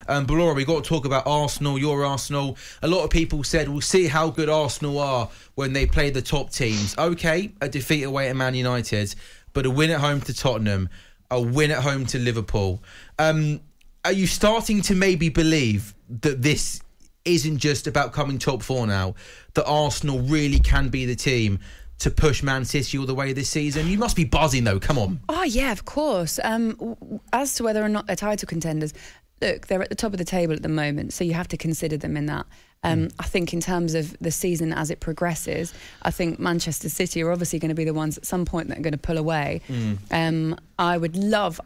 But Laura, we've got to talk about Arsenal, your Arsenal. A lot of people said, we'll see how good Arsenal are when they play the top teams. Okay, a defeat away at Man United, but a win at home to Tottenham, a win at home to Liverpool. Are you starting to maybe believe that this isn't just about coming top four now, that Arsenal really can be the team to push Man City all the way this season? You must be buzzing though, come on. Oh yeah, of course. As to whether or not they're title contenders, look, they're at the top of the table at the moment, so you have to consider them in that. I think in terms of the season as it progresses, I think Manchester City are obviously going to be the ones at some point that are going to pull away. I would love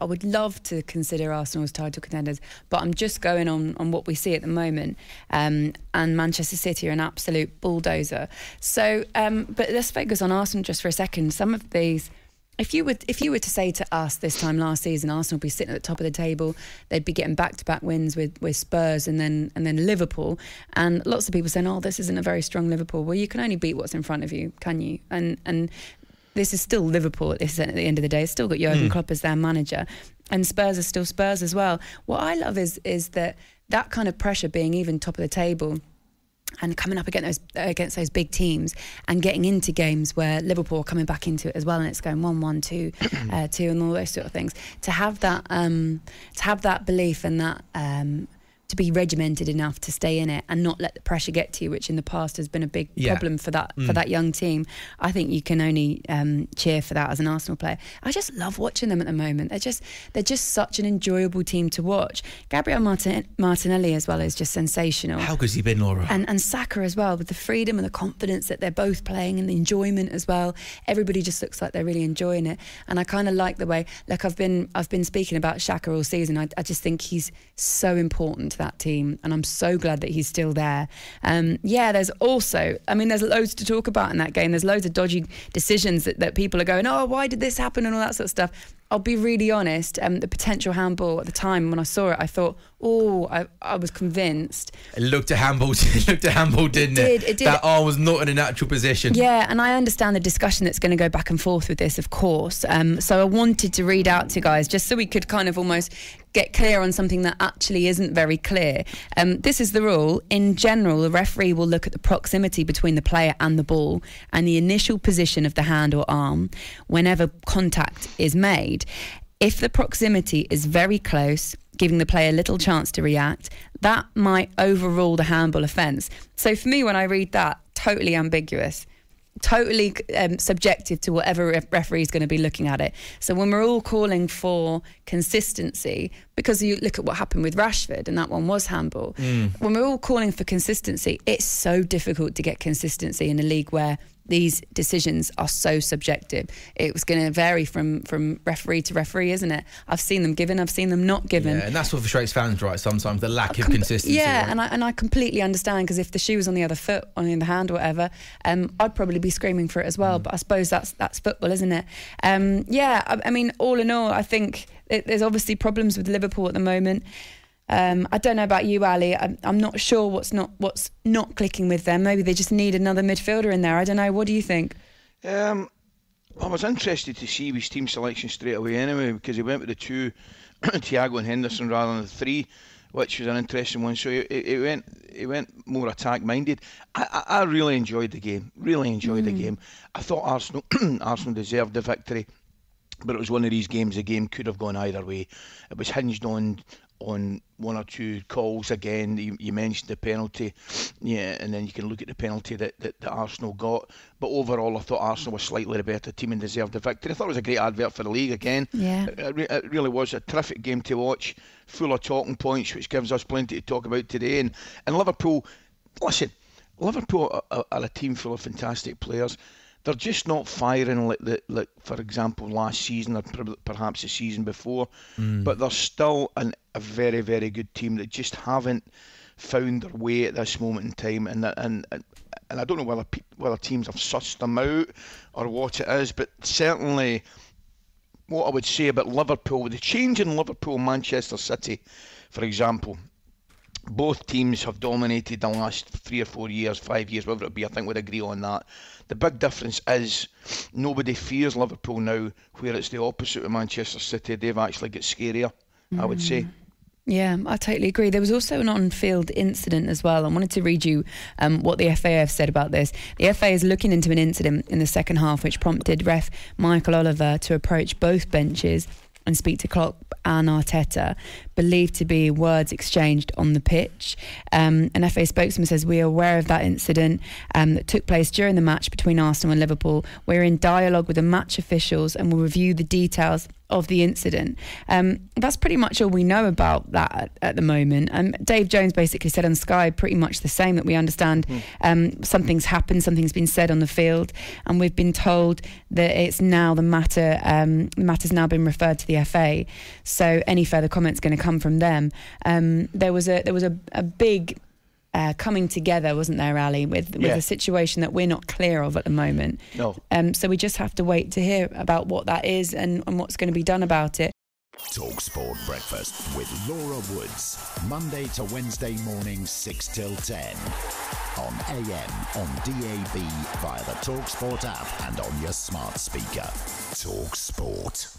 to consider Arsenal as title contenders, but I'm just going on what we see at the moment. And Manchester City are an absolute bulldozer. So, but let's focus on Arsenal just for a second. Some of these, if you were to say to us this time last season, Arsenal would be sitting at the top of the table, they'd be getting back-to-back wins with Spurs and then Liverpool, and lots of people saying, "Oh, this isn't a very strong Liverpool." Well, you can only beat what's in front of you, can you? And this is still Liverpool at the end of the day. It's still got Jurgen Klopp as their manager, and Spurs are still Spurs as well. What I love is that kind of pressure, being even top of the table and coming up against those big teams and getting into games where Liverpool are coming back into it as well, and it's going 1-1, 2-2 and all those sort of things. To have that belief and that to be regimented enough to stay in it and not let the pressure get to you, which in the past has been a big problem for that young team. I think you can only cheer for that as an Arsenal player. I just love watching them at the moment. They're just such an enjoyable team to watch. Gabriel Martinelli as well is just sensational. How good's he been, Laura? And Saka as well, with the freedom and the confidence that they're both playing and the enjoyment as well. Everybody just looks like they're really enjoying it. And I kind of like the way, like I've been speaking about Xhaka all season. I just think he's so important to that team, and I'm so glad that he's still there. There's also, there's loads to talk about in that game. There's loads of dodgy decisions that people are going, "Oh, why did this happen?" and all that sort of stuff. I'll be really honest, the potential handball at the time when I saw it, I thought, I was convinced. It looked a handball, didn't it? It did. That arm was not in a natural position. Yeah, and I understand the discussion that's going to go back and forth with this, of course. So I wanted to read out to you guys, just so we could kind of almost get clear on something that actually isn't very clear. This is the rule. In general, the referee will look at the proximity between the player and the ball and the initial position of the hand or arm whenever contact is made. If the proximity is very close, giving the player little chance to react, that might overrule the handball offence. So for me, when I read that, totally ambiguous. Totally subjective to whatever referee is going to be looking at it. So when we're all calling for consistency, because you look at what happened with Rashford and that one was handball, when we're all calling for consistency, it's so difficult to get consistency in a league where these decisions are so subjective. It was going to vary from referee to referee, isn't it? I've seen them given, I've seen them not given. Yeah, and that's what frustrates fans, right? Sometimes the lack of consistency. Yeah, right? and I completely understand, because if the shoe was on the other foot, on the hand or whatever, I'd probably be screaming for it as well. But I suppose that's football, isn't it? All in all, I think there's obviously problems with Liverpool at the moment. I don't know about you, Ali. I'm not sure what's not clicking with them. Maybe they just need another midfielder in there. I don't know. What do you think? I was interested to see his team selection straight away anyway, because he went with the two, Thiago and Henderson, rather than the three, which was an interesting one. So he went more attack minded. I really enjoyed the game. The game. I thought Arsenal deserved the victory, but it was one of these games. The game could have gone either way. It was hinged on one or two calls again. You mentioned the penalty, and then you can look at the penalty that Arsenal got. But overall, I thought Arsenal was slightly the better team and deserved the victory. I thought it was a great advert for the league again. Yeah, it really was a terrific game to watch, full of talking points, which gives us plenty to talk about today. And Liverpool, listen, Liverpool are a team full of fantastic players. They're just not firing like for example, last season or perhaps the season before. But they're still a very, very good team that just haven't found their way at this moment in time. And I don't know whether teams have sussed them out or what it is, but certainly what I would say about Liverpool, the change in Liverpool, Manchester City, for example, both teams have dominated the last 3 or 4 years, 5 years, whatever it be. I think we'd agree on that. The big difference is nobody fears Liverpool now, where it's the opposite with Manchester City. They've actually got scarier, I would say. Yeah, I totally agree. There was also an on-field incident as well. I wanted to read you what the FA have said about this. The FA is looking into an incident in the second half which prompted ref Mikel Oliver to approach both benches and speak to Klopp and Arteta, believed to be words exchanged on the pitch. An FA spokesman says, "We are aware of that incident that took place during the match between Arsenal and Liverpool. We're in dialogue with the match officials and will review the details of the incident." That's pretty much all we know about that at the moment. Dave Jones basically said on Sky pretty much the same, that we understand something's happened, something's been said on the field, and we've been told that it's now the matter's now been referred to the FA. So any further comments going to come from them. There was a big coming together, wasn't there, Ali, with a situation that we're not clear of at the moment. No. So we just have to wait to hear about what that is and what's going to be done about it. talkSPORT Breakfast with Laura Woods, Monday to Wednesday morning 6 till 10 on AM, on DAB, via the talkSPORT app and on your smart speaker. talkSPORT.